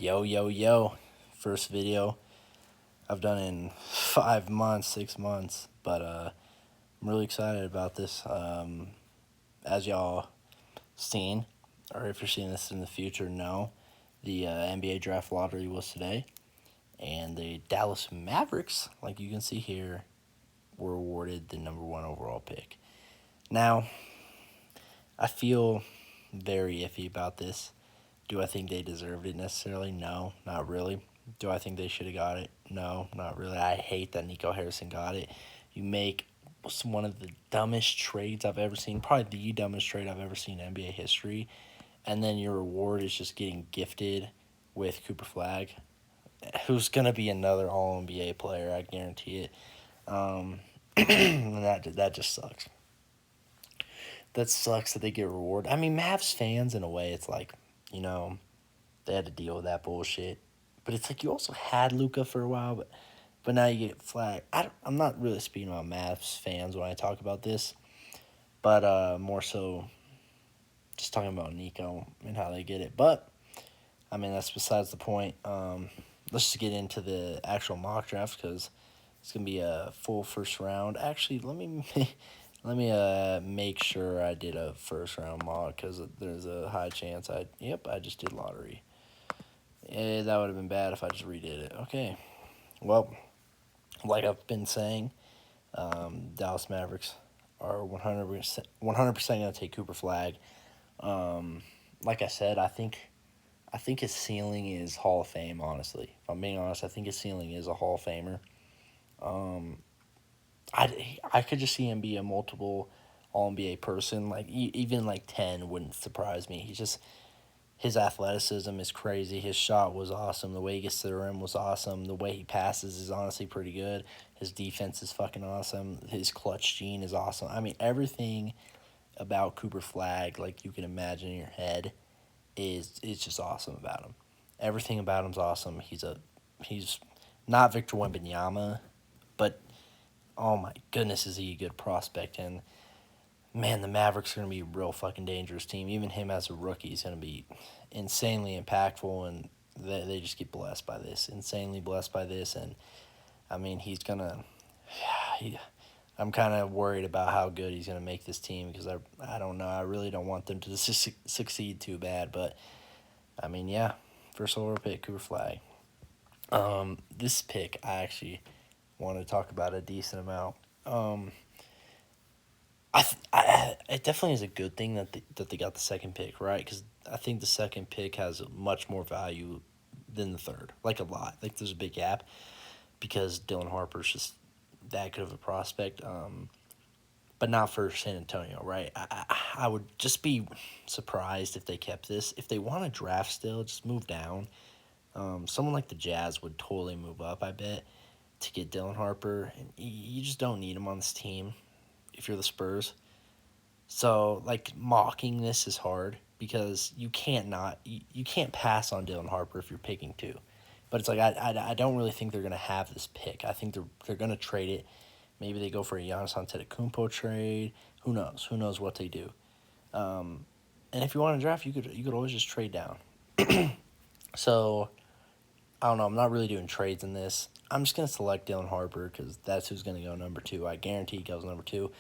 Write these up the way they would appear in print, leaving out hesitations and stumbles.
Yo, yo, yo. First video I've done in 5 months, 6 months, but I'm really excited about this. As y'all seen, or if you're seeing this in the future, know the NBA draft lottery was today, and the Dallas Mavericks, like you can see here, were awarded the number one overall pick. Now, I feel very iffy about this. Do I think they deserved it necessarily? No, not really. Do I think they should have got it? No, not really. I hate that Nico Harrison got it. You make one of the dumbest trades I've ever seen, probably the dumbest trade I've ever seen in NBA history, and then your reward is just getting gifted with Cooper Flag, who's gonna be another All NBA player. I guarantee it. And that just sucks. That sucks that they get rewarded. I mean, Mavs fans in a way, it's like, you know, they had to deal with that bullshit. But it's like you also had Luca for a while, but now you get Flag. I'm not really speaking about Mavs fans when I talk about this, but more so just talking about Nico and how they get it. But I mean that's besides the point. Let's just get into the actual mock draft because it's gonna be a full first round. Actually, let me make sure I did a first round mock because there's a high chance I just did lottery. That would have been bad if I just redid it. Okay. Well, like I've been saying, Dallas Mavericks are 100% going to take Cooper Flag. Like I said, I think his ceiling is Hall of Fame, honestly. If I'm being honest, I think his ceiling is a Hall of Famer. I could just see him be a multiple All NBA person. Like even like 10 wouldn't surprise me. His athleticism is crazy. His shot was awesome. The way he gets to the rim was awesome. The way he passes is honestly pretty good. His defense is fucking awesome. His clutch gene is awesome. I mean, everything about Cooper Flag, like you can imagine in your head, is just awesome about him. Everything about him's awesome. He's not Victor Wembanyama, but oh my goodness, is he a good prospect? And man, the Mavericks are going to be a real fucking dangerous team. Even him as a rookie is going to be insanely impactful, and they just get blessed by this, insanely blessed by this. And I mean, he's going to. I'm kind of worried about how good he's going to make this team because I don't know. I really don't want them to succeed too bad. But I mean, yeah, first overall pick, Cooper Flag. This pick, I actually want to talk about a decent amount. It definitely is a good thing that they got the second pick, right? Because I think the second pick has much more value than the third, like a lot. Like there's a big gap because Dylan Harper's just that good of a prospect. But not for San Antonio, right? I would just be surprised if they kept this. If they want to draft still, just move down. Someone like the Jazz would totally move up, I bet, to get Dylan Harper. And you just don't need him on this team if you're the Spurs. So like mocking this is hard because you can't pass on Dylan Harper if you're picking two. But it's like I don't really think they're gonna have this pick. I think they're gonna trade it. Maybe they go for a Giannis Antetokounmpo trade. Who knows? Who knows what they do? And if you want to draft, you could always just trade down. So I don't know. I'm not really doing trades in this. I'm just gonna select Dylan Harper because that's who's gonna go number two. I guarantee he goes number two.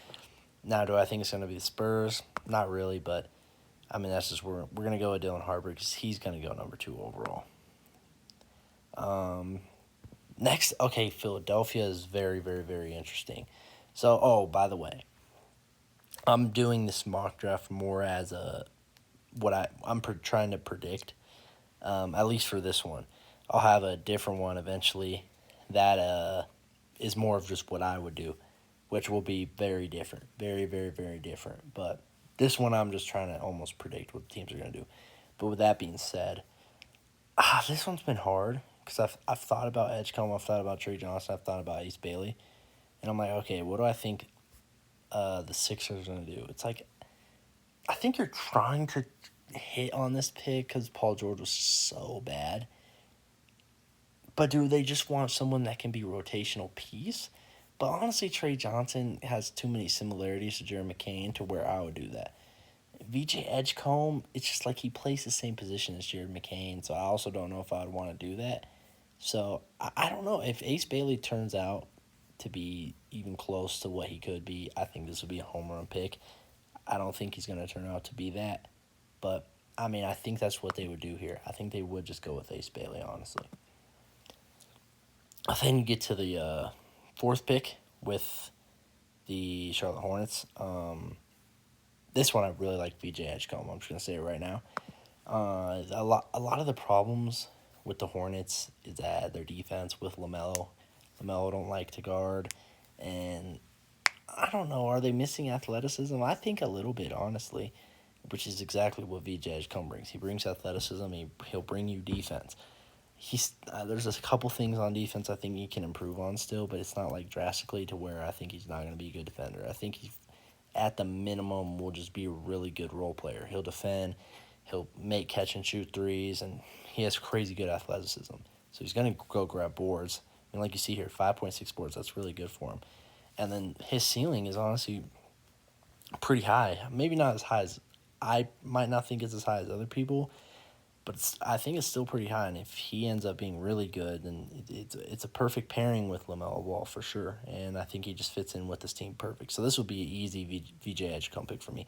Now, do I think it's going to be the Spurs? Not really, but I mean that's just we're going to go with Dylan Harper because he's going to go number two overall. Next, okay, Philadelphia is very, very, very interesting. So, oh, by the way, I'm doing this mock draft more as a what I'm trying to predict. At least for this one, I'll have a different one eventually that is more of just what I would do, which will be very different, very, very, very different. But this one, I'm just trying to almost predict what the teams are going to do. But with that being said, this one's been hard because I've thought about Edgecombe, I've thought about Trey Johnson, I've thought about Ace Bailey, and I'm like, okay, what do I think the Sixers are going to do? It's like I think you're trying to hit on this pick because Paul George was so bad. But do they just want someone that can be rotational piece? But honestly, Trey Johnson has too many similarities to Jerry McCain to where I would do that. VJ Edgecombe, it's just like he plays the same position as Jared McCain, so I also don't know if I would want to do that. So I don't know if Ace Bailey turns out to be even close to what he could be. I think this would be a home run pick. I don't think he's going to turn out to be that, but I mean, I think that's what they would do here. I think they would just go with Ace Bailey, honestly. Then you get to the fourth pick with the Charlotte Hornets. This one I really like VJ Edgecombe. I'm just gonna say it right now. A lot of the problems with the Hornets is that their defense with LaMelo. LaMelo don't like to guard, and I don't know. Are they missing athleticism? I think a little bit, honestly, which is exactly what VJ Edgecombe brings. He brings athleticism. He'll bring you defense. There's a couple things on defense I think he can improve on still, but it's not like drastically to where I think he's not going to be a good defender. I think he, at the minimum, will just be a really good role player. He'll defend, he'll make catch and shoot threes, and he has crazy good athleticism. So he's going to go grab boards. I mean, like you see here, 5.6 boards. That's really good for him. And then his ceiling is honestly pretty high. Maybe not as high as I might not think it's as high as other people, but I think it's still pretty high. And if he ends up being really good, then it's a perfect pairing with LaMelo Ball for sure. And I think he just fits in with this team perfect. So this would be an easy VJ Edgecombe pick for me.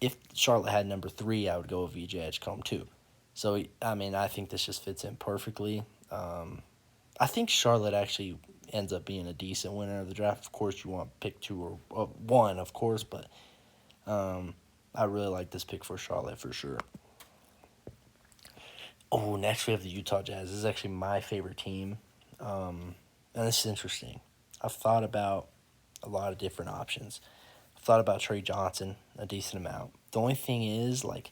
If Charlotte had number 3, I would go with VJ Edgecombe too. So I mean, I think this just fits in perfectly. I think Charlotte actually ends up being a decent winner of the draft. Of course, you want pick 2 or 1, of course, but I really like this pick for Charlotte for sure. Oh, next we have the Utah Jazz. This is actually my favorite team. And this is interesting. I've thought about a lot of different options. I've thought about Trey Johnson a decent amount. The only thing is, like,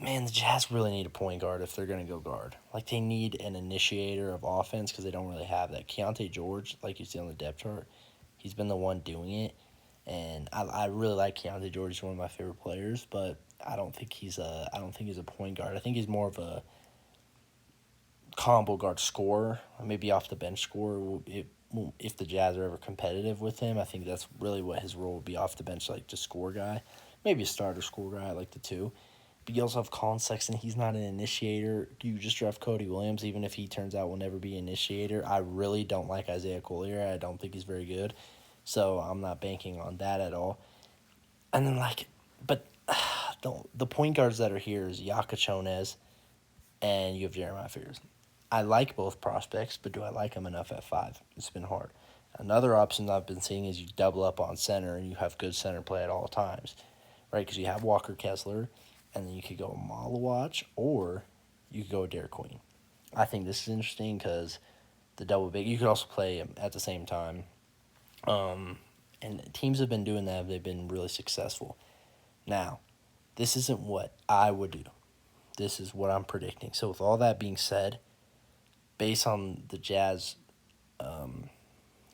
man, the Jazz really need a point guard if they're going to go guard. Like, they need an initiator of offense because they don't really have that. Keontae George, like you see on the depth chart, he's been the one doing it. And I really like Keontae George. He's one of my favorite players, but I don't think he's a point guard. I think he's more of a combo guard scorer, maybe off the bench scorer. If the Jazz are ever competitive with him, I think that's really what his role would be, off the bench, like just score guy, maybe a starter score guy. I like the two. But you also have Colin Sexton. He's not an initiator. You just draft Cody Williams, even if he turns out will never be an initiator. I really don't like Isaiah Collier. I don't think he's very good. So I'm not banking on that at all. And then, like, but the point guards that are here is Yaka Chones and you have Jeremiah Fears. I like both prospects, but do I like them enough at 5? It's been hard. Another option I've been seeing is you double up on center and you have good center play at all times, right? Because you have Walker Kessler, and then you could go Malawatch, or you could go Derek Queen. I think this is interesting because the double big, you could also play at the same time. And teams have been doing that. They've been really successful. Now, this isn't what I would do. This is what I'm predicting. So with all that being said, based on the Jazz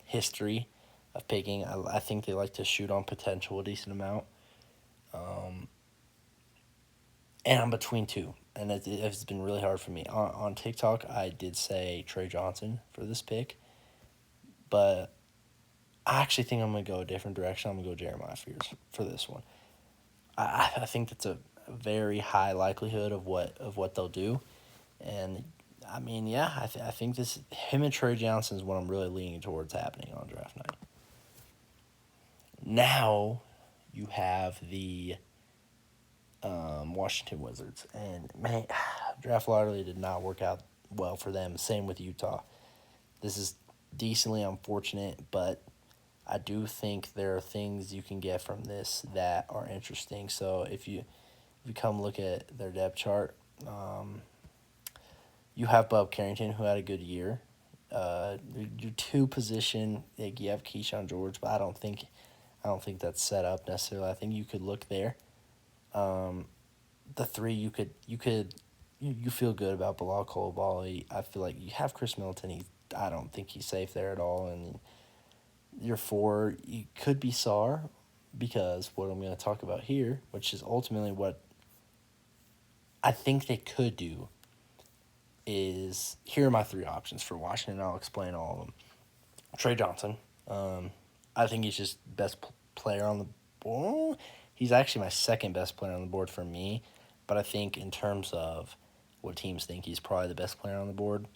history of picking, I think they like to shoot on potential a decent amount. And I'm between two. And it's been really hard for me. On TikTok, I did say Trey Johnson for this pick. But I actually think I'm going to go a different direction. I'm going to go Jeremiah Fears for this one. I think that's a very high likelihood of what they'll do. And I mean, yeah, I think him and Trey Johnson is what I'm really leaning towards happening on draft night. Now you have the Washington Wizards, and man, draft lottery did not work out well for them. Same with Utah. This is decently unfortunate, but I do think there are things you can get from this that are interesting. So if you come look at their depth chart, you have Bob Carrington, who had a good year. Your 2 position, like, you have Keyshawn George, but I don't think that's set up necessarily. I think you could look there. The 3, you feel good about Bilal Coulibaly. I feel like you have Chris Middleton. I don't think he's safe there at all. And your 4, you could be Sarr, because what I'm going to talk about here, which is ultimately what I think they could do, is here are my 3 options for Washington. I'll explain all of them. Trey Johnson. I think he's just best player on the ball. He's actually my second best player on the board for me, but I think in terms of what teams think, he's probably the best player on the board.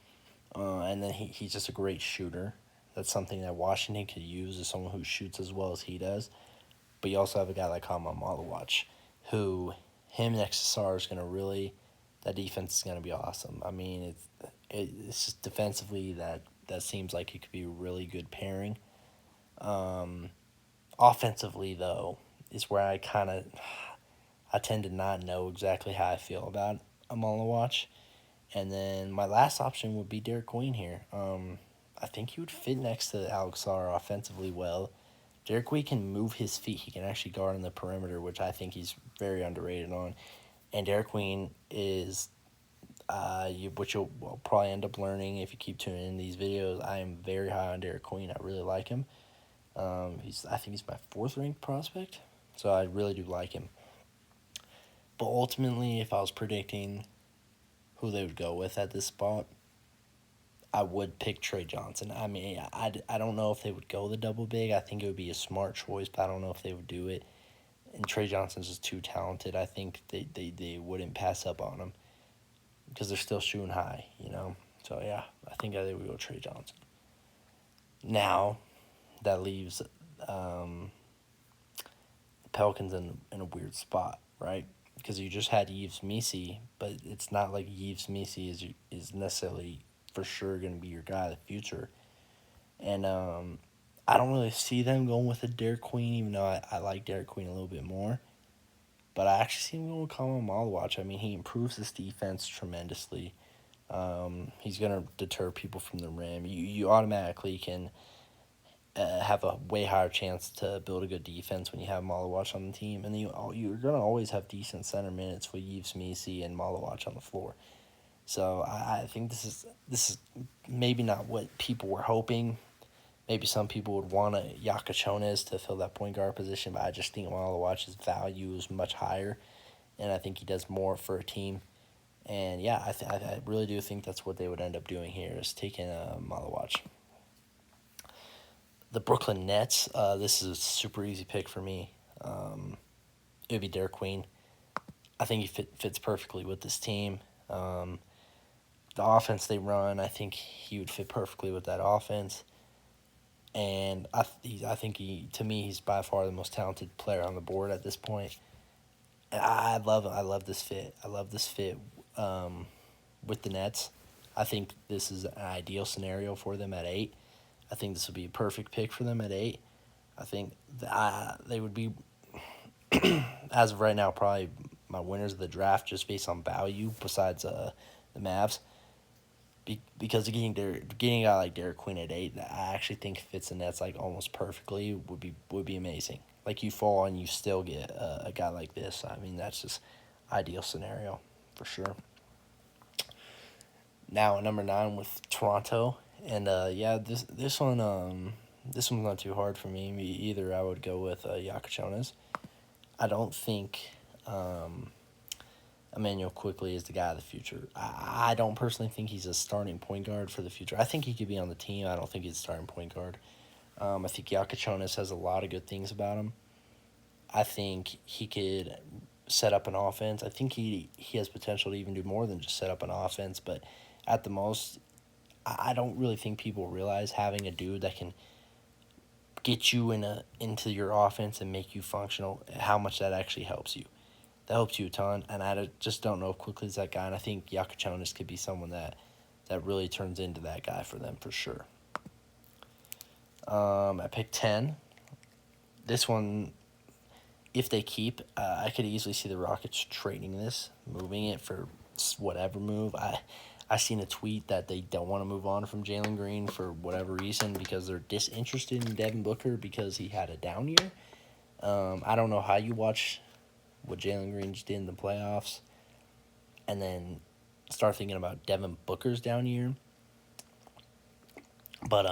And then he's just a great shooter. That's something that Washington could use, is someone who shoots as well as he does. But you also have a guy like Kama Malawach, who him next to Sarr is going to really, that defense is going to be awesome. I mean, it's just defensively that seems like it could be a really good pairing. Offensively, though, is where I tend to not know exactly how I feel about Malawach. And then my last option would be Derek Queen here. I think he would fit next to Alex Sarr offensively well. Derek Queen can move his feet. He can actually guard on the perimeter, which I think he's very underrated on. And Derek Queen is, which you'll probably end up learning if you keep tuning in these videos. I am very high on Derek Queen. I really like him. I think he's my fourth ranked prospect, so I really do like him. But ultimately, if I was predicting who they would go with at this spot, I would pick Trey Johnson. I mean, I don't know if they would go the double big. I think it would be a smart choice, but I don't know if they would do it. And Trey Johnson's just too talented. I think they wouldn't pass up on him because they're still shooting high, you know? So, yeah, I think they would go Trey Johnson. Now, that leaves the Pelicans in a weird spot, right? Because you just had Yves Missi, but it's not like Yves Missi is necessarily for sure going to be your guy in the future. And I don't really see them going with a Derek Queen, even though I like Derek Queen a little bit more. But I actually see him going with Colin Malawach. I mean, he improves his defense tremendously. He's going to deter people from the rim. You automatically can have a way higher chance to build a good defense when you have Malawach on the team. And you're going to always have decent center minutes with Yves Missi and Malawach on the floor. So I think this is maybe not what people were hoping. Maybe some people would want a Yakachones to fill that point guard position, but I just think Malawach's value is much higher, and I think he does more for a team. And yeah, I really do think that's what they would end up doing here, is taking Malawach. The Brooklyn Nets, this is a super easy pick for me. It would be Derek Queen. I think he fits perfectly with this team. The offense they run, I think he would fit perfectly with that offense. And I think to me, he's by far the most talented player on the board at this point. And I love him. I love this fit. I love this fit with the Nets. I think this is an ideal scenario for them at 8. I think this would be a perfect pick for them at 8. I think they would be, as of right now, probably my winners of the draft just based on value besides the Mavs. Because getting a guy like Derek Queen at 8, I actually think fits the Nets like almost perfectly would be amazing. Like, you fall and you still get a guy like this. I mean, that's just ideal scenario for sure. Now at number 9 with Toronto, and yeah, this one's not too hard for me either. I would go with Yakachones. I don't think Emmanuel Quickley is the guy of the future. I don't personally think he's a starting point guard for the future. I think he could be on the team. I don't think he's a starting point guard. I think Yakachones has a lot of good things about him. I think he could set up an offense. I think he has potential to even do more than just set up an offense, but at the most, I don't really think people realize having a dude that can get you into your offense and make you functional, how much that actually helps you. That helps you a ton, and I just don't know if Quickley's that guy, and I think Yakachones could be someone that really turns into that guy for them for sure. I picked 10. This one, if they keep, I could easily see the Rockets trading this, moving it for whatever move. I seen a tweet that they don't want to move on from Jalen Green for whatever reason because they're disinterested in Devin Booker because he had a down year. I don't know how you watch what Jalen Green did in the playoffs and then start thinking about Devin Booker's down year. But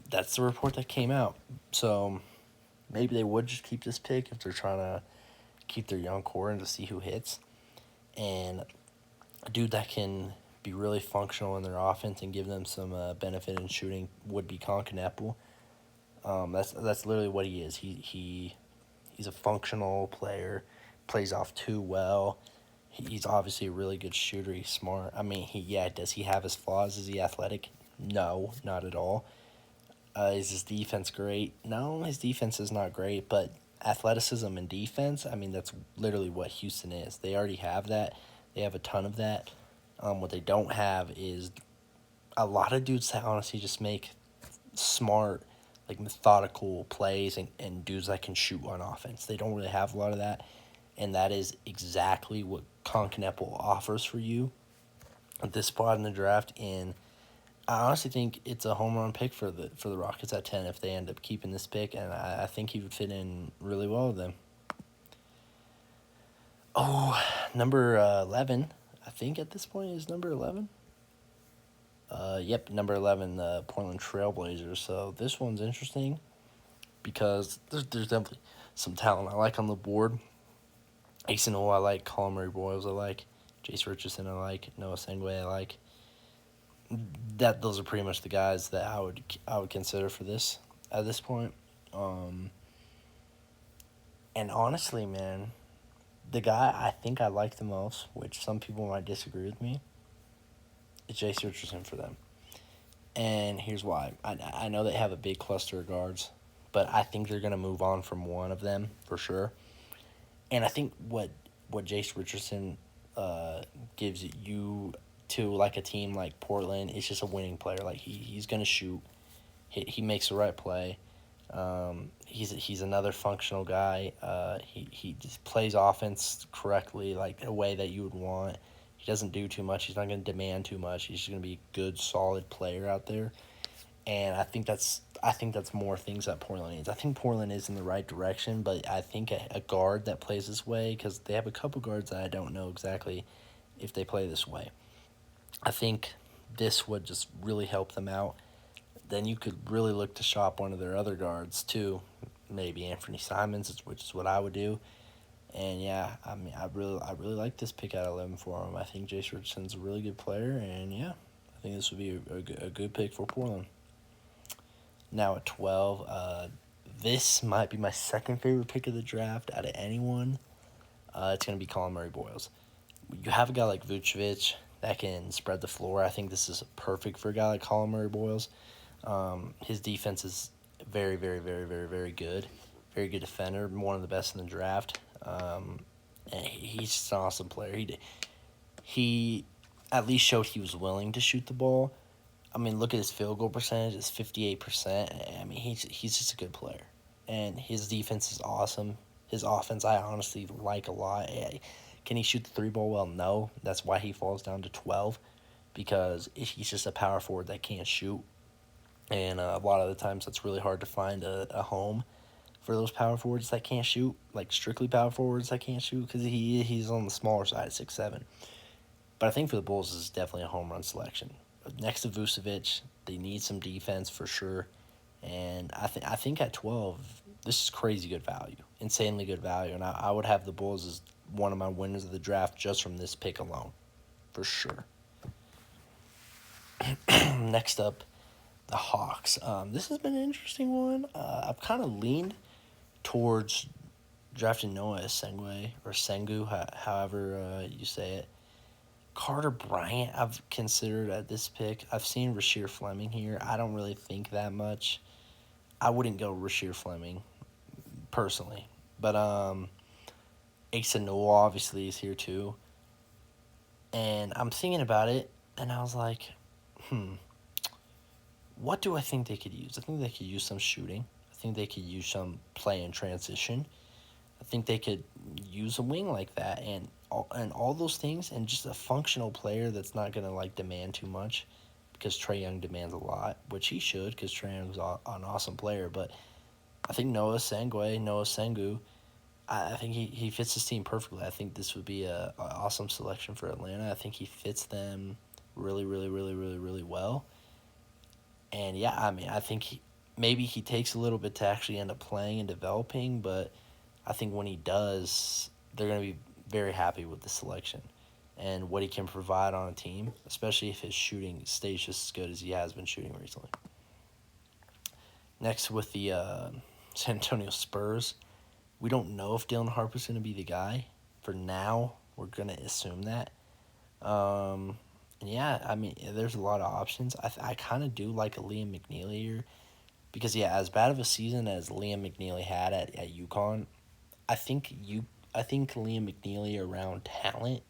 that's the report that came out. So maybe they would just keep this pick if they're trying to keep their young core and to see who hits. And a dude that can be really functional in their offense and give them some benefit in shooting would be Conn Kneppel. That's literally what he is. He He's a functional player, plays off too well. He's obviously a really good shooter. He's smart. I mean, does he have his flaws? Is he athletic? No, not at all. Is his defense great? No, his defense is not great, but athleticism and defense, I mean, that's literally what Houston is. They already have that. They have a ton of that. What they don't have is a lot of dudes that honestly just make smart, like methodical plays and dudes that can shoot on offense. They don't really have a lot of that, and that is exactly what Concanepo offers for you at this spot in the draft. And I honestly think it's a home run pick for the Rockets at 10 if they end up keeping this pick, and I think he would fit in really well with them. Oh, number 11, I think at this point is number 11. Yep, number 11, the Portland Trailblazers. So this one's interesting because there's definitely some talent I like on the board. Ace I like, Colin Murray Boyles I like, Jace Richardson I like, Noah Sengue I like. Those are pretty much the guys that I would consider for this at this point. And honestly, man, the guy I think I like the most, which some people might disagree with me, is Jace Richardson for them. And here's why. I know they have a big cluster of guards, but I think they're going to move on from one of them for sure. And I think what Jace Richardson gives you to like a team like Portland is just a winning player. Like he's going to shoot. He makes the right play. He's another functional guy. He just plays offense correctly, like a way that you would want. He doesn't do too much. He's not going to demand too much. He's just going to be a good, solid player out there. And I think that's more things that Portland needs. I think Portland is in the right direction, but I think a guard that plays this way, because they have a couple guards that I don't know exactly if they play this way. I think this would just really help them out. Then you could really look to shop one of their other guards too, maybe Anthony Simons, which is what I would do. And yeah, I mean, I really like this pick at 11 for him. I think Jace Richardson's a really good player, and yeah, I think this would be a good pick for Portland. Now at 12, this might be my second favorite pick of the draft out of anyone. It's going to be Colin Murray Boyles. You have a guy like Vucevic that can spread the floor. I think this is perfect for a guy like Colin Murray Boyles. His defense is very, very, very, very, very good. Very good defender, one of the best in the draft. And he's just an awesome player. He at least showed he was willing to shoot the ball. I mean, look at his field goal percentage. It's 58%. I mean, he's just a good player. And his defense is awesome. His offense, I honestly like a lot. Can he shoot the three ball well? No. That's why he falls down to 12, because he's just a power forward that can't shoot. And a lot of the times that's really hard to find a home for those power forwards that can't shoot, like strictly power forwards that can't shoot, because he's on the smaller side at 6'7". But I think for the Bulls, this is definitely a home run selection. Next to Vucevic, they need some defense for sure. And I think at 12, this is crazy good value, insanely good value. And I would have the Bulls as one of my winners of the draft just from this pick alone, for sure. Next up, the Hawks. This has been an interesting one. I've kind of leaned towards drafting Noah Sengue, or Sengu, however you say it. Carter Bryant I've considered at this pick. I've seen Rasheer Fleming here. I don't really think that much. I wouldn't go Rasheer Fleming, personally. But Asa Noah obviously is here too. And I'm thinking about it, and I was like, what do I think they could use? I think they could use some shooting. I think they could use some play in transition. I think they could use a wing like that and all those things, and just a functional player that's not going to like demand too much, because Trae Young demands a lot, which he should, because Trae Young's an awesome player. But I think Noah Sengu, I think he fits his team perfectly. I think this would be a awesome selection for Atlanta. I think he fits them really, really, really, really, really well. And yeah, I mean, I think maybe he takes a little bit to actually end up playing and developing, but I think when he does, they're going to be very happy with the selection and what he can provide on a team, especially if his shooting stays just as good as he has been shooting recently. Next, with the San Antonio Spurs, We don't know if Dylan Harper's going to be the guy. For now, we're going to assume that. And yeah, I mean, there's a lot of options. I kind of do like a Liam McNeely here because, yeah, as bad of a season as Liam McNeely had at UConn, I think I think Liam McNeely around talent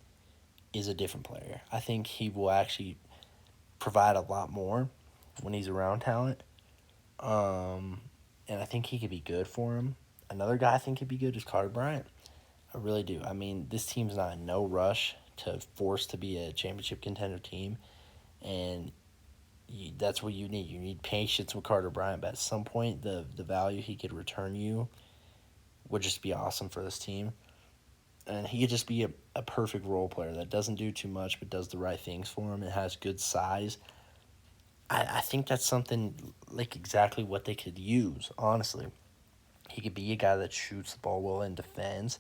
is a different player. I think he will actually provide a lot more when he's around talent. Um, and I think he could be good for him. Another guy I think could be good is Carter Bryant. I really do. I mean, this team's not in no rush to force to be a championship contender team, and that's what you need. You need patience with Carter Bryant, but at some point, the value he could return you would just be awesome for this team. And he could just be a perfect role player that doesn't do too much but does the right things for him and has good size. I think that's something like exactly what they could use, honestly. He could be a guy that shoots the ball well and defends.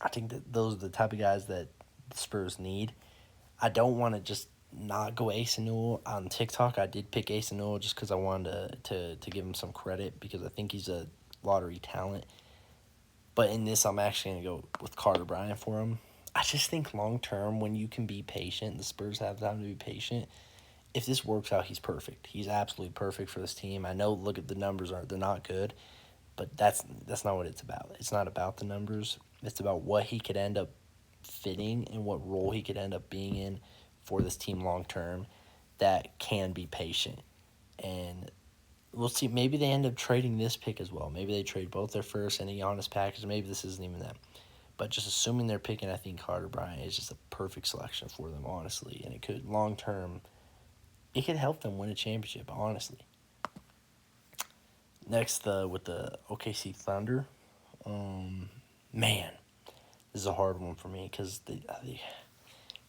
I think that those are the type of guys that the Spurs need. I don't want to just not go Ace Newell on TikTok. I did pick Ace Newell just because I wanted to give him some credit because I think he's a lottery talent. But in this, I'm actually going to go with Carter Bryant for him. I just think long term, when you can be patient, the Spurs have time to be patient. If this works out, he's perfect. He's absolutely perfect for this team. I know. Look at the numbers; they're not good, but that's not what it's about. It's not about the numbers. It's about what he could end up fitting and what role he could end up being in for this team long term. That can be patient, and we'll see. Maybe they end up trading this pick as well. Maybe they trade both their first and a Giannis package. Maybe this isn't even them. But just assuming they're picking, I think Carter Bryant is just a perfect selection for them, honestly. And it could, long term, it could help them win a championship, honestly. Next, with the OKC Thunder, um, man, this is a hard one for me because they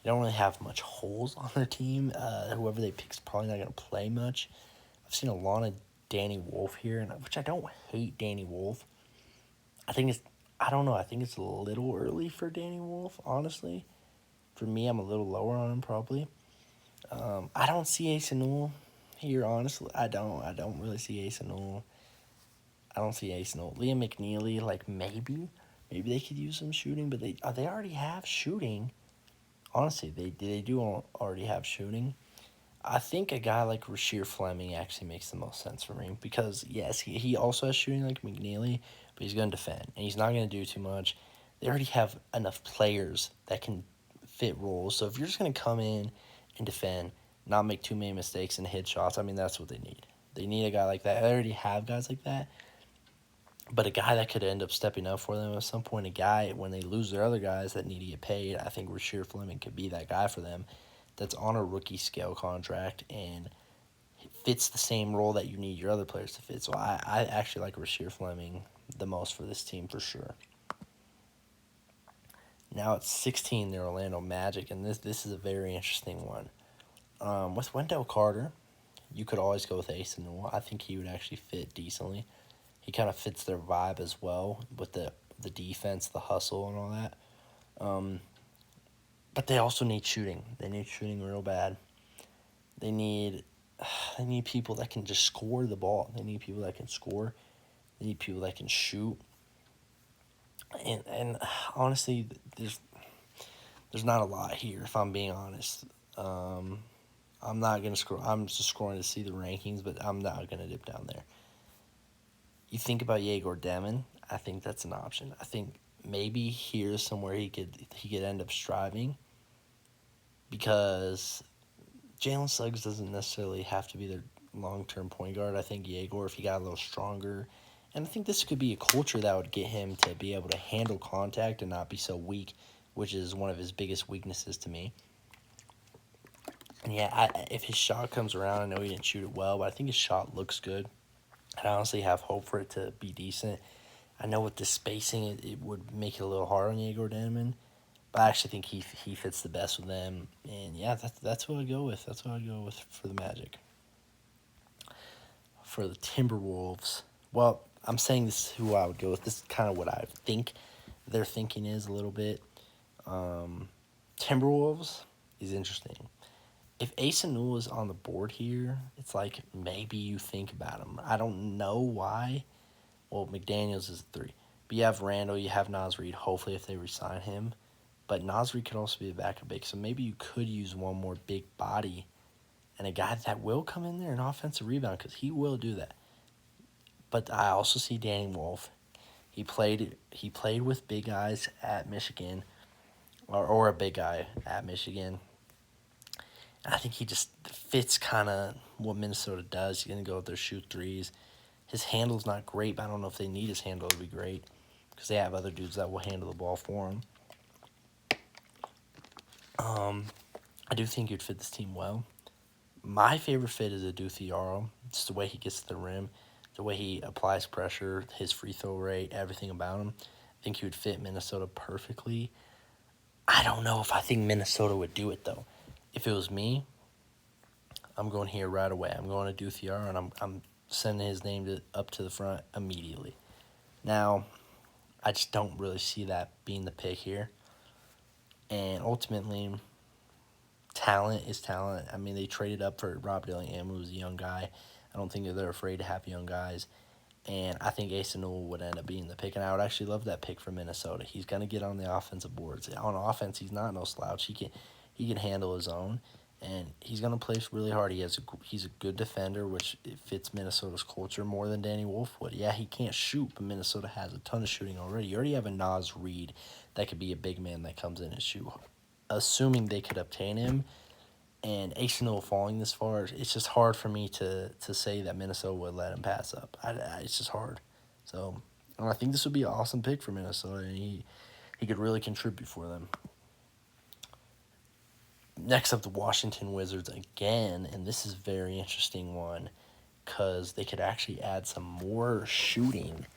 don't really have much holes on their team. Whoever they pick is probably not going to play much. I've seen a lot of Danny Wolf here, which I don't hate Danny Wolf. I think it's I don't know. I think it's a little early for Danny Wolf, honestly. For me, I'm a little lower on him probably. I don't see Ace Newell here, honestly. I don't. I don't really see Ace Newell. I don't see Ace Newell. Liam McNeely, like maybe they could use some shooting, but they already have shooting. Honestly, they do already have shooting. I think a guy like Rasheer Fleming actually makes the most sense for me because, yes, he also has shooting like McNeely, but he's going to defend, and he's not going to do too much. They already have enough players that can fit roles. So if you're just going to come in and defend, not make too many mistakes and hit shots, I mean, that's what they need. They need a guy like that. They already have guys like that, but a guy that could end up stepping up for them at some point, a guy, when they lose their other guys that need to get paid, I think Rasheer Fleming could be that guy for them that's on a rookie scale contract and fits the same role that you need your other players to fit. So I actually like Rasheer Fleming the most for this team for sure. Now it's 16, the Orlando Magic, and this is a very interesting one. With Wendell Carter, you could always go with Ace Newell. I think he would actually fit decently. He kind of fits their vibe as well with the defense, the hustle, and all that. But they also need shooting. They need shooting real bad. They need they need people that can just score the ball. They need people that can score. They need people that can shoot. And honestly, there's not a lot here if I'm being honest. I'm not gonna scroll. I'm just scrolling to see the rankings, but I'm not gonna dip down there. You think about Yegor Demon, I think that's an option. I think maybe here's somewhere he could end up striving because Jalen Suggs doesn't necessarily have to be their long term point guard. I think Yegor, if he got a little stronger, and I think this could be a culture that would get him to be able to handle contact and not be so weak, which is one of his biggest weaknesses to me. And yeah, if his shot comes around, I know he didn't shoot it well, but I think his shot looks good. I honestly have hope for it to be decent. I know with the spacing, it would make it a little hard on Yegor Daneman, but I actually think he fits the best with them. And yeah, that's what I go with. That's what I go with for the Magic. For the Timberwolves, well, I'm saying this is who I would go with. This is kind of what I think their thinking is a little bit. Timberwolves is interesting. If Ace Newell is on the board here, it's like maybe you think about him. I don't know why. Well, McDaniels is 3. But you have Randall, you have Naz Reid, hopefully if they resign him. But Naz Reid could also be a backup big, so maybe you could use one more big body and a guy that will come in there and offensive rebound because he will do that. But I also see Danny Wolf. He played with big guys at Michigan, or a big guy at Michigan. And I think he just fits kind of what Minnesota does. He's gonna go out there shoot threes. His handle's not great, but I don't know if they need his handle to be great because they have other dudes that will handle the ball for him. I do think he'd fit this team well. My favorite fit is Adu Thiaro. Just the way he gets to the rim, the way he applies pressure, his free throw rate, everything about him. I think he would fit Minnesota perfectly. I don't know if I think Minnesota would do it, though. If it was me, I'm going here right away. I'm going to Adu Thiaro, and I'm sending his name up to the front immediately. Now, I just don't really see that being the pick here. And ultimately, talent is talent. I mean, they traded up for Rob Dillingham, who was a young guy. I don't think they're afraid to have young guys. And I think Asa Newell would end up being the pick. And I would actually love that pick for Minnesota. He's going to get on the offensive boards. On offense, he's not no slouch. He can handle his own. And he's going to play really hard. He's a good defender, which it fits Minnesota's culture more than Danny Wolf would. Yeah, he can't shoot, but Minnesota has a ton of shooting already. You already have a Naz Reid that could be a big man that comes in and shoot. Assuming they could obtain him, and Asa Newell falling this far, it's just hard for me to say that Minnesota would let him pass up. It's just hard. So I think this would be an awesome pick for Minnesota, and he could really contribute for them. Next up, the Washington Wizards again, and this is a very interesting one because they could actually add some more shooting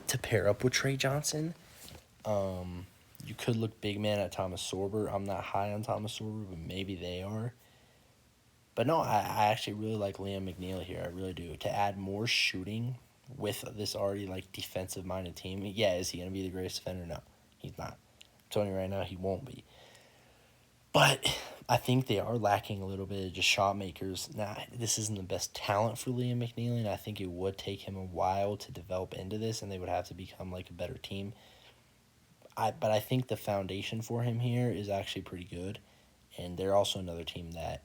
to pair up with Trey Johnson. You could look big man at Thomas Sorber. I'm not high on Thomas Sorber, but maybe they are. But no, I actually really like Liam McNeil here. I really do. To add more shooting with this already like defensive minded team. Yeah, is he gonna be the greatest defender? No, he's not. I'm telling you right now, he won't be. But I think they are lacking a little bit of just shot makers. Now, this isn't the best talent for Liam McNeil, and I think it would take him a while to develop into this, and they would have to become like a better team. But I think the foundation for him here is actually pretty good, and they're also another team that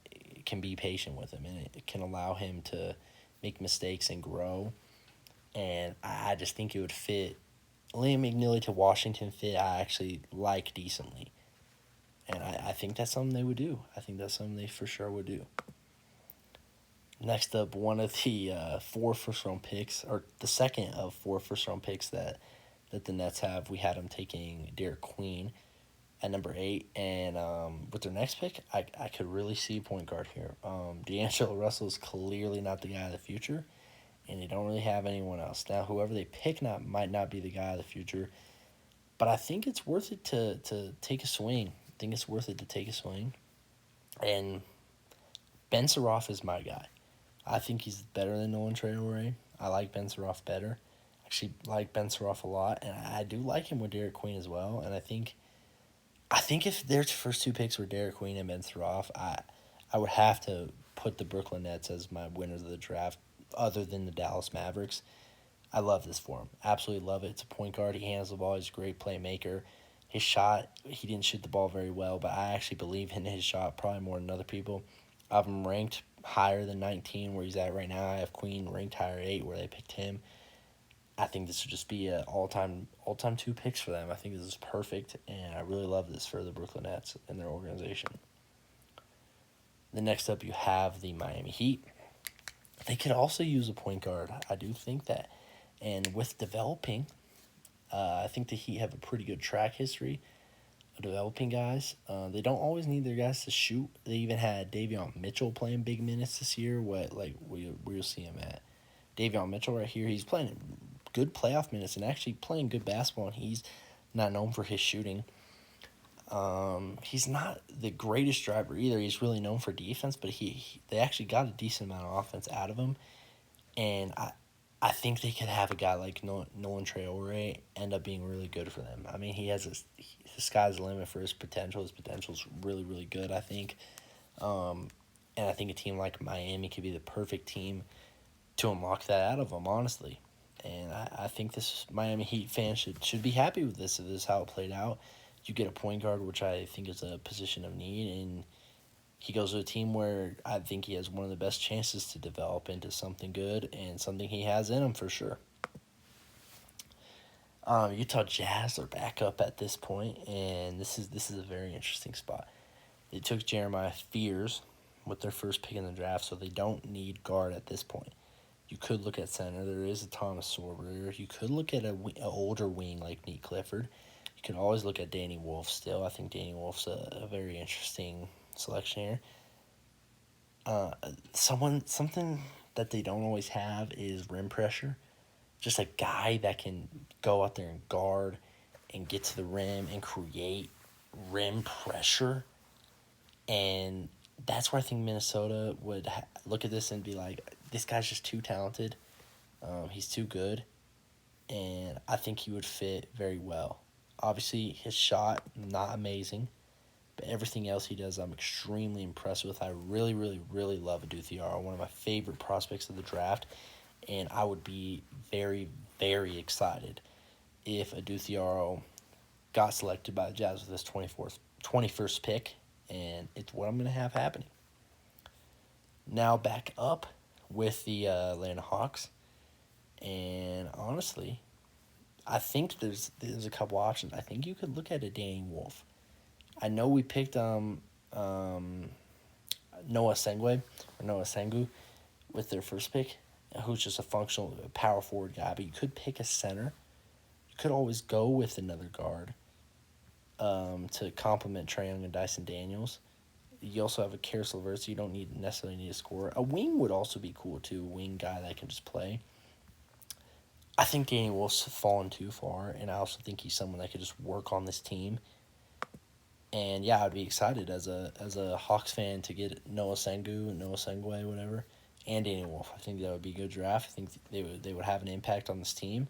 can be patient with him, and it can allow him to make mistakes and grow. And I just think it would fit Liam McNeely to Washington fit. I actually like decently, and I think that's something they would do. I think that's something they for sure would do. Next up, one of the 4 first-round picks, or the second of 4 first-round picks that the Nets have. We had them taking Derek Queen at number 8, and with their next pick, I could really see point guard here. D'Angelo Russell is clearly not the guy of the future, and they don't really have anyone else. Now, whoever they pick might not be the guy of the future, but I think it's worth it to take a swing. I think it's worth it to take a swing, and Ben Saroff is my guy. I think he's better than Nolan Traore. I like Ben Saroff better. Actually like Ben Saroff a lot, and I do like him with Derek Queen as well, and I think if their first 2 picks were Derek Queen and Ben Saroff, I would have to put the Brooklyn Nets as my winners of the draft, other than the Dallas Mavericks. I love this for him. Absolutely love it. It's a point guard. He handles the ball. He's a great playmaker. His shot, he didn't shoot the ball very well, but I actually believe in his shot probably more than other people. I have him ranked higher than 19 where he's at right now. I have Queen ranked higher 8 where they picked him. I think this would just be an all-time 2 picks for them. I think this is perfect, and I really love this for the Brooklyn Nets and their organization. The next up, you have the Miami Heat. They could also use a point guard. I do think that. And with developing, I think the Heat have a pretty good track history of developing guys. They don't always need their guys to shoot. They even had Davion Mitchell playing big minutes this year. We'll see him at. Davion Mitchell right here, he's playing good playoff minutes and actually playing good basketball, and he's not known for his shooting. He's not the greatest driver either. He's really known for defense, but they actually got a decent amount of offense out of him, and I think they could have a guy like Nolan Traore end up being really good for them. I mean, the sky's the limit for his potential. His potential's really, really good, I think. And I think a team like Miami could be the perfect team to unlock that out of him, honestly. And I think this Miami Heat fan should be happy with this if this is how it played out. You get a point guard, which I think is a position of need, and he goes to a team where I think he has one of the best chances to develop into something good and something he has in him for sure. Utah Jazz are back up at this point, and this is a very interesting spot. They took Jeremiah Fears with their first pick in the draft, so they don't need guard at this point. You could look at center. There is a Thomas Sorber. You could look at a older wing like Nate Clifford. You could always look at Danny Wolf still. I think Danny Wolf's a very interesting selection here. Something that they don't always have is rim pressure. Just a guy that can go out there and guard and get to the rim and create rim pressure. And that's where I think Minnesota would look at this and be like, this guy's just too talented. He's too good. And I think he would fit very well. Obviously, his shot, not amazing. But everything else he does, I'm extremely impressed with. I really, really, really love Adou Thiaro, one of my favorite prospects of the draft. And I would be very, very excited if Adou Thiaro got selected by the Jazz with his 21st pick. And it's what I'm going to have happening. Now back up with the Atlanta Hawks. And honestly, I think there's a couple options. I think you could look at a Danny Wolf. I know we picked Noah Sengu with their first pick, who's just a functional power forward guy, but you could pick a center. You could always go with another guard to complement Trae Young and Dyson Daniels. You also have a Karis LeVert, so you don't necessarily need a scorer. A wing would also be cool too, a wing guy that can just play. I think Danny Wolf's fallen too far, and I also think he's someone that could just work on this team. And yeah, I'd be excited as a Hawks fan to get Noah Sengue, whatever, and Danny Wolf. I think that would be a good draft. I think they would have an impact on this team,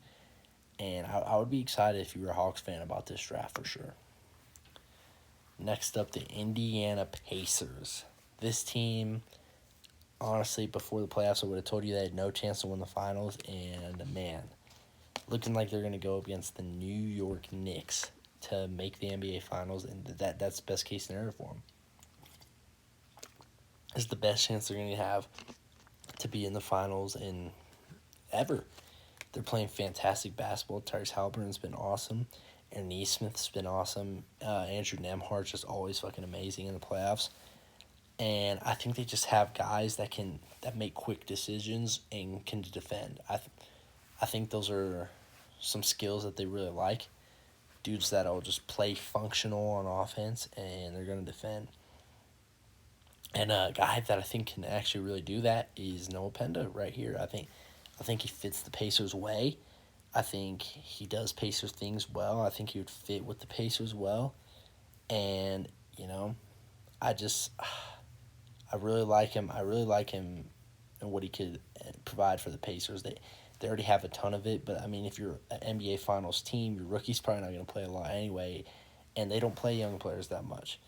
and I would be excited if you were a Hawks fan about this draft for sure. Next up, the Indiana Pacers. This team, honestly, before the playoffs, I would have told you they had no chance to win the finals, and man, looking like they're going to go up against the New York Knicks to make the NBA Finals, and that's the best case scenario for them. It's the best chance they're going to have to be in the finals in ever. They're playing fantastic basketball. Tyrese Halliburton's been awesome. Aaron Nesmith's been awesome. Andrew Nembhard's just always fucking amazing in the playoffs. And I think they just have guys that make quick decisions and can defend. I think those are some skills that they really like. Dudes that'll just play functional on offense and they're going to defend. And a guy that I think can actually really do that is Noah Penda right here. I think he fits the Pacers' way. I think he does Pacers things well. I think he would fit with the Pacers well. And, I really like him. I really like him and what he could provide for the Pacers. They already have a ton of it, but, I mean, if you're an NBA Finals team, your rookie's probably not going to play a lot anyway, and they don't play young players that much.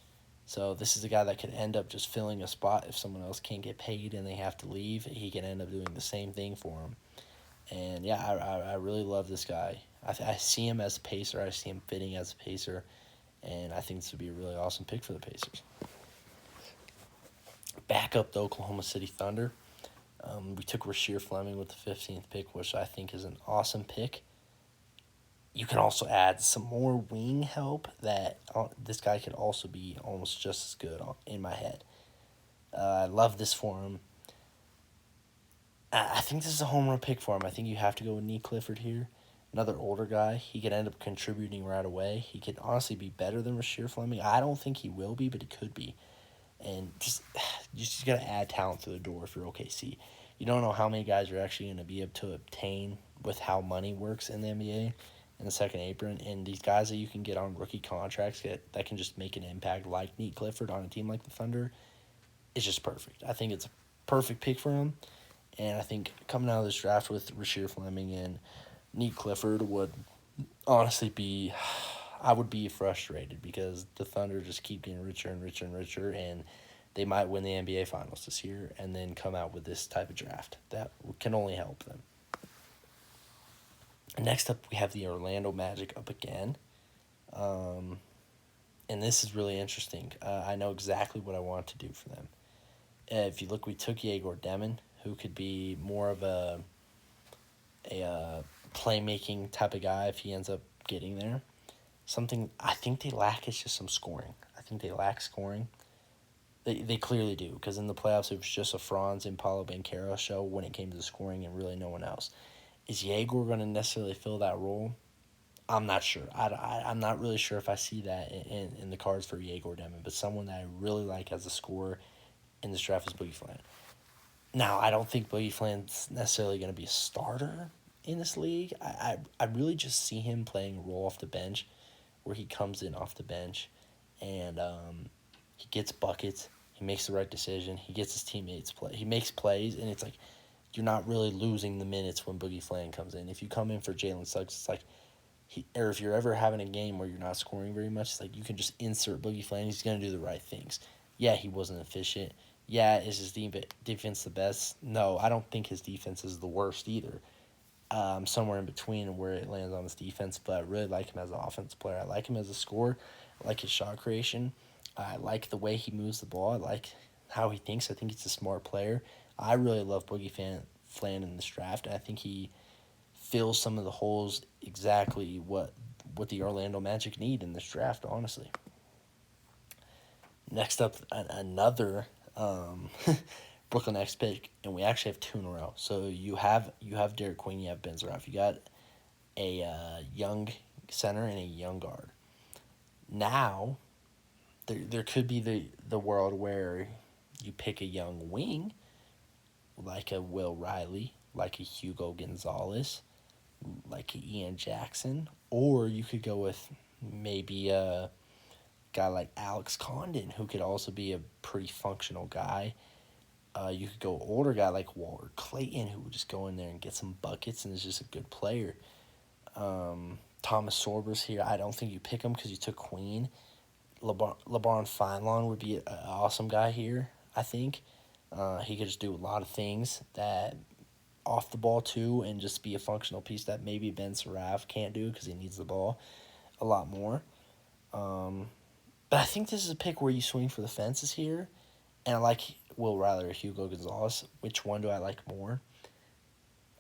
So this is a guy that could end up just filling a spot if someone else can't get paid and they have to leave. He can end up doing the same thing for him. And, yeah, I really love this guy. I see him as a Pacer. I see him fitting as a Pacer. And I think this would be a really awesome pick for the Pacers. Back up the Oklahoma City Thunder. We took Rasheer Fleming with the 15th pick, which I think is an awesome pick. You can also add some more wing help that this guy could also be almost just as good in my head. I love this for him. I think this is a home run pick for him. I think you have to go with Nate Clifford here. Another older guy. He could end up contributing right away. He could honestly be better than Rasheer Fleming. I don't think he will be, but he could be. And you just got to add talent to the door if you're OKC. You don't know how many guys are actually going to be able to obtain with how money works in the NBA in the second apron. And these guys that you can get on rookie contracts that can just make an impact like Nate Clifford on a team like the Thunder is just perfect. I think it's a perfect pick for him. And I think coming out of this draft with Rasheer Fleming and Nate Clifford would honestly be, I would be frustrated because the Thunder just keep getting richer and richer and richer, and they might win the NBA Finals this year and then come out with this type of draft. That can only help them. Next up, we have the Orlando Magic up again. Um, and this is really interesting. I know exactly what I want to do for them. If you look, we took Yegor Demon, who could be more of a playmaking type of guy if he ends up getting there. Something I think they lack is just some scoring. I think they lack scoring. They clearly do, because in the playoffs it was just a Franz and Paulo Banchero show when it came to the scoring and really no one else. Is Yegor going to necessarily fill that role? I'm not sure. I'm not really sure if I see that in the cards for Yegor Demon, but someone that I really like as a scorer in this draft is Boogie Flan. Now, I don't think Boogie Flan's necessarily going to be a starter in this league. I really just see him playing a role off the bench where he comes in off the bench and he gets buckets, he makes the right decision, he gets his teammates play, he makes plays, and it's like you're not really losing the minutes when Boogie Flan comes in. If you come in for Jalen Suggs, it's like or if you're ever having a game where you're not scoring very much, it's like you can just insert Boogie Flan. He's going to do the right things. Yeah, he wasn't efficient. Yeah, is his defense the best? No, I don't think his defense is the worst either. Somewhere in between where it lands on his defense, but I really like him as an offensive player. I like him as a scorer. I like his shot creation. I like the way he moves the ball. I like how he thinks. I think he's a smart player. I really love Flan in this draft. I think he fills some of the holes exactly what the Orlando Magic need in this draft, honestly. Next up, another Brooklyn Nets pick, and we actually have two in a row. So you have Derek Queen, you have Ben Zaraf. You got a young center and a young guard. Now, there could be the world where you pick a young wing, like a Will Riley, like a Hugo Gonzalez, like Ian Jackson, or you could go with maybe a guy like Alex Condon, who could also be a pretty functional guy. You could go older guy like Walter Clayton, who would just go in there and get some buckets and is just a good player. Thomas Sorber's here. I don't think you pick him because you took Queen. LeBron Feinlon would be an awesome guy here, I think. He could just do a lot of things that off the ball too, and just be a functional piece that maybe Ben Saraf can't do because he needs the ball a lot more. But I think this is a pick where you swing for the fences here, and I like Will Riley or Hugo Gonzalez. Which one do I like more?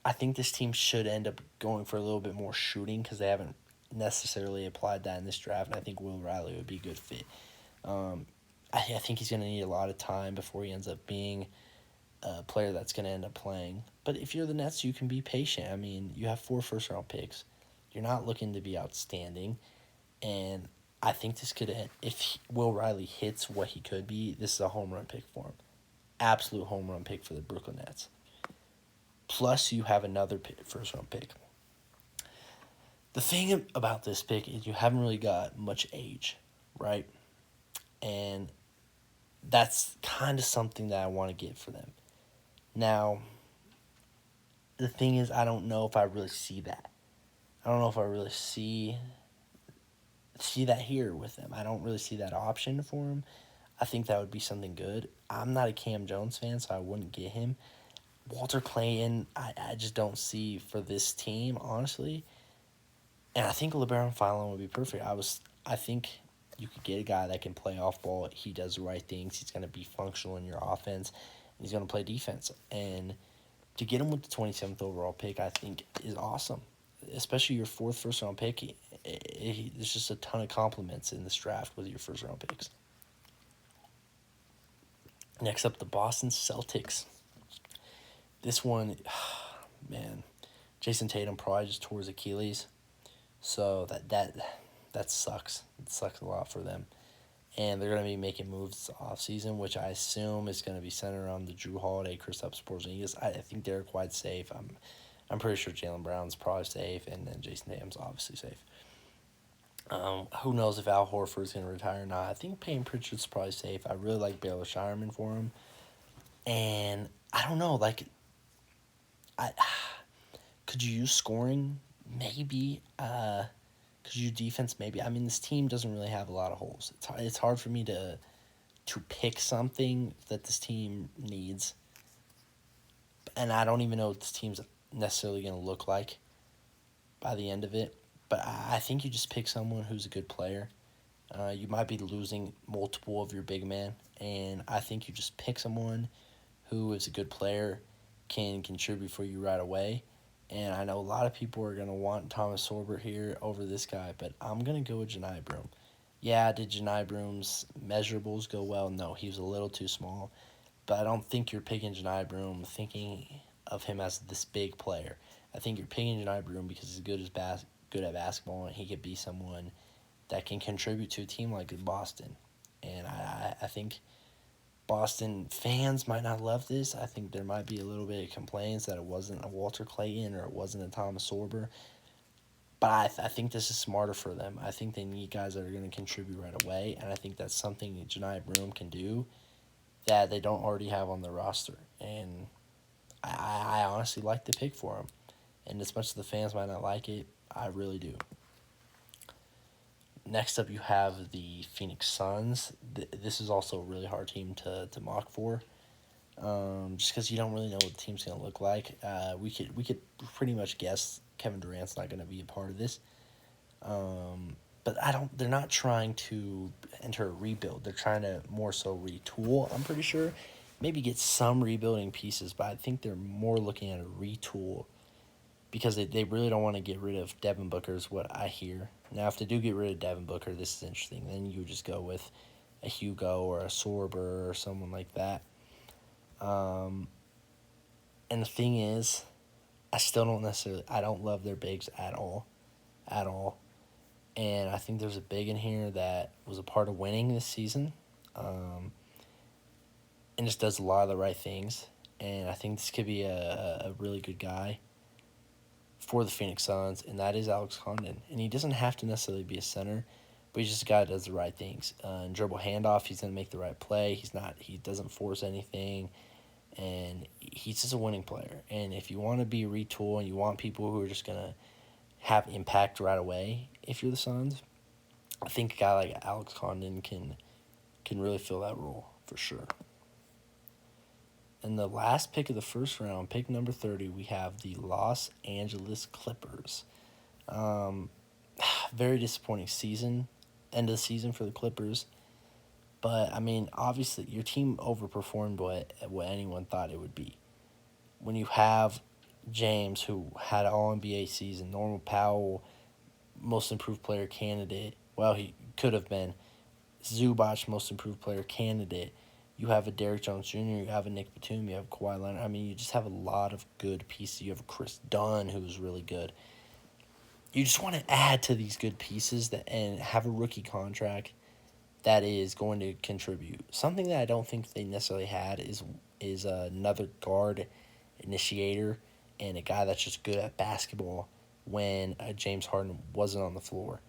I think this team should end up going for a little bit more shooting because they haven't necessarily applied that in this draft, and I think Will Riley would be a good fit. I think he's going to need a lot of time before he ends up being a player that's going to end up playing. But if you're the Nets, you can be patient. I mean, you have 4 first-round picks. You're not looking to be outstanding. And I think this could end. If Will Riley hits what he could be, this is a home run pick for him. Absolute home run pick for the Brooklyn Nets. Plus, you have another first-round pick. The thing about this pick is you haven't really got much age, right? And that's kind of something that I want to get for them. Now, the thing is, I don't know if I really see that. I don't know if I really see that here with them. I don't really see that option for him. I think that would be something good. I'm not a Cam Jones fan, so I wouldn't get him. Walter Clayton, I just don't see for this team, honestly. And I think LeBaron Feinlon would be perfect. I think you could get a guy that can play off ball. He does the right things. He's going to be functional in your offense. And he's going to play defense. And to get him with the 27th overall pick, I think is awesome. Especially your 4th first-round pick. There's just a ton of compliments in this draft with your first-round picks. Next up, the Boston Celtics. This one, man, Jason Tatum probably just tore his Achilles. So that sucks. It sucks a lot for them. And they're going to be making moves offseason, which I assume is going to be centered around the Jrue Holiday, Kristaps Porzingis. I think Derek White's safe. I'm pretty sure Jaylen Brown's probably safe, and then Jason Tatum's obviously safe. Who knows if Al Horford's going to retire or not. I think Payne Pritchard's probably safe. I really like Baylor Shireman for him. And I don't know, like, could you use scoring? Maybe. Could you defense? Maybe. I mean, this team doesn't really have a lot of holes. It's hard for me to pick something that this team needs. And I don't even know what this team's necessarily going to look like. by the end of it. But I think you just pick someone who's a good player. You might be losing multiple of your big men, and I think you just pick someone who is a good player, can contribute for you right away. And I know a lot of people are going to want Thomas Sorber here over this guy, but I'm going to go with Janai Broom. Yeah, did Janai Broom's measurables go well? No, he was a little too small. But I don't think you're picking Janai Broom thinking of him as this big player. I think you're picking Janai Broom because he's good at basketball, and he could be someone that can contribute to a team like Boston. And I think Boston fans might not love this. I think there might be a little bit of complaints that it wasn't a Walter Clayton or it wasn't a Thomas Sorber. But I think this is smarter for them. I think they need guys that are going to contribute right away, and I think that's something that Janai Broom can do that they don't already have on their roster. And I honestly like the pick for him. And as much as the fans might not like it, I really do. Next up, you have the Phoenix Suns. This is also a really hard team to mock for, just because you don't really know what the team's going to look like. We could pretty much guess Kevin Durant's not going to be a part of this. But I don't. They're not trying to enter a rebuild. They're trying to more so retool. I'm pretty sure, maybe get some rebuilding pieces, but I think they're more looking at a retool because they really don't want to get rid of Devin Booker is what I hear. Now, if they do get rid of Devin Booker, this is interesting. Then you would just go with a Hugo or a Sorber or someone like that. And the thing is, I don't love their bigs at all. At all. And I think there's a big in here that was a part of winning this season. And just does a lot of the right things. And I think this could be a really good guy for the Phoenix Suns, and that is Alex Condon. And he doesn't have to necessarily be a center, but he's just a guy that does the right things. Dribble handoff, he's going to make the right play. He doesn't force anything, and he's just a winning player. And if you want to be a retool and you want people who are just going to have impact right away, if you're the Suns, I think a guy like Alex Condon can really fill that role for sure. In the last pick of the first round, pick number 30, we have the Los Angeles Clippers. Very disappointing end of the season for the Clippers. But, I mean, obviously, your team overperformed what anyone thought it would be. When you have James, who had an All-NBA season, Norman Powell, most improved player candidate. Well, he could have been. Zubac, most improved player candidate. You have a Derrick Jones Jr., you have a Nick Batum, you have Kawhi Leonard. I mean, you just have a lot of good pieces. You have a Chris Dunn, who's really good. You just want to add to these good pieces and have a rookie contract that is going to contribute. Something that I don't think they necessarily had is another guard initiator and a guy that's just good at basketball when James Harden wasn't on the floor.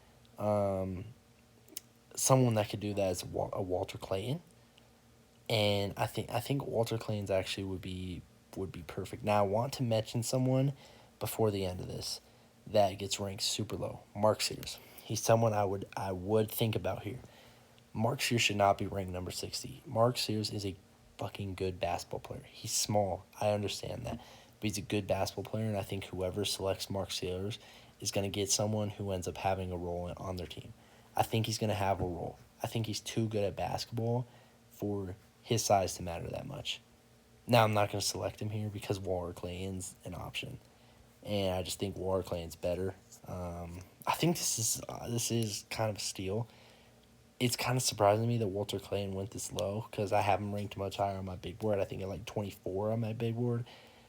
Someone that could do that is a Walter Clayton. And I think Walter Clayton's actually would be perfect. Now, I want to mention someone before the end of this that gets ranked super low. Mark Sears. He's someone I would think about here. Mark Sears should not be ranked number 60. Mark Sears is a fucking good basketball player. He's small. I understand that. But he's a good basketball player, and I think whoever selects Mark Sears is going to get someone who ends up having a role on their team. I think he's going to have a role. I think he's too good at basketball for his size to matter that much. Now, I'm not going to select him here because Walter Clayton's an option. And I just think Walter Clayton's better. I think this is kind of a steal. It's kind of surprising to me that Walter Clayton went this low because I have him ranked much higher on my big board. I think at like 24 on my big board.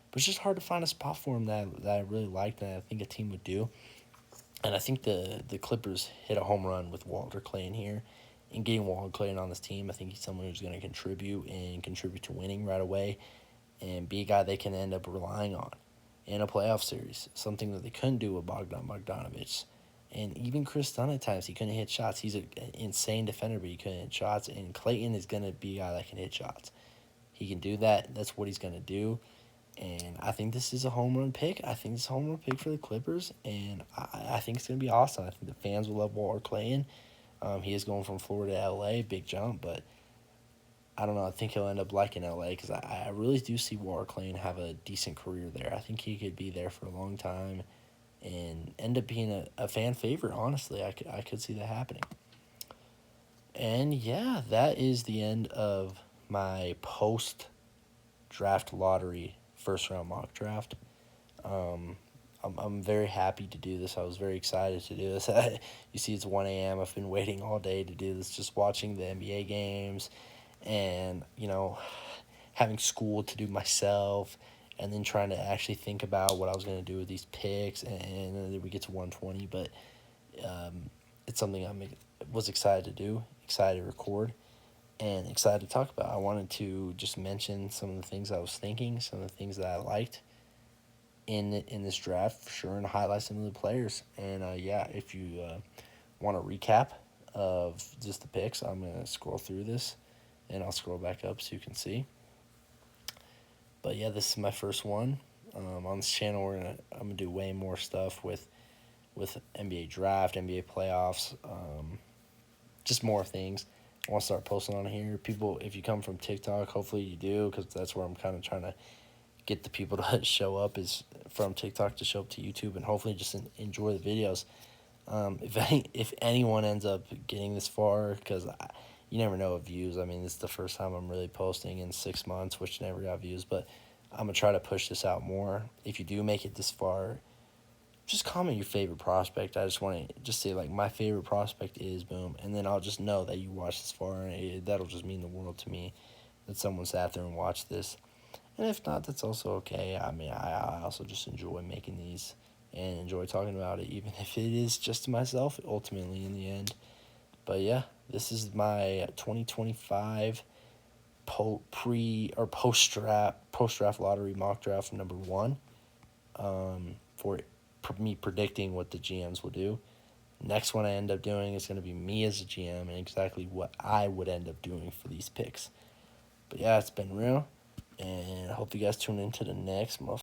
But it's just hard to find a spot for him that I really liked and I think a team would do. And I think the Clippers hit a home run with Walter Clayton here. And getting Walter Clayton on this team, I think he's someone who's going to contribute to winning right away and be a guy they can end up relying on in a playoff series, something that they couldn't do with Bogdan Bogdanovic. And even Chris Dunn at times, he couldn't hit shots. He's an insane defender, but he couldn't hit shots. And Clayton is going to be a guy that can hit shots. He can do that. That's what he's going to do. And I think this is a home run pick. I think this is a home run pick for the Clippers. And I think it's going to be awesome. I think the fans will love Walter Clayton. He is going from Florida to LA, big jump, but I don't know. I think he'll end up liking LA because I really do see Walter Clayton have a decent career there. I think he could be there for a long time. and end up being a fan favorite. Honestly, I could see that happening. And yeah, that is the end of my post draft lottery first round mock draft. Um, I'm very happy to do this. I was very excited to do this. You see, it's 1 a.m. I've been waiting all day to do this, just watching the NBA games and, having school to do myself and then trying to actually think about what I was going to do with these picks. And then we get to 120. But um, it's something was excited to do, excited to record, and excited to talk about. I wanted to just mention some of the things I was thinking, some of the things that I liked in this draft for sure, and highlight some of the players. And yeah, if you want a recap of just the picks, I'm gonna scroll through this, and I'll scroll back up so you can see. But yeah, this is my first one. On this channel, I'm gonna do way more stuff with NBA draft, NBA playoffs, just more things. I want to start posting on here. People, if you come from TikTok, hopefully you do, because that's where I'm kind of trying to get the people to show up, is from TikTok to show up to YouTube, and hopefully just enjoy the videos. If anyone ends up getting this far, because you never know with views. I mean, this is the first time I'm really posting in 6 months, which never got views, but I'm gonna try to push this out more. If you do make it this far, just comment your favorite prospect. I just want to just say, like, my favorite prospect is boom, and then I'll just know that you watched this far, and that'll just mean the world to me that someone sat there and watched this. And if not, that's also okay. I mean, I also just enjoy making these and enjoy talking about it, even if it is just to myself, ultimately, in the end. But yeah, this is my 2025 post draft lottery mock draft number one, for me predicting what the GMs will do. Next one I end up doing is going to be me as a GM and exactly what I would end up doing for these picks. But yeah, it's been real, and I hope you guys tune into the next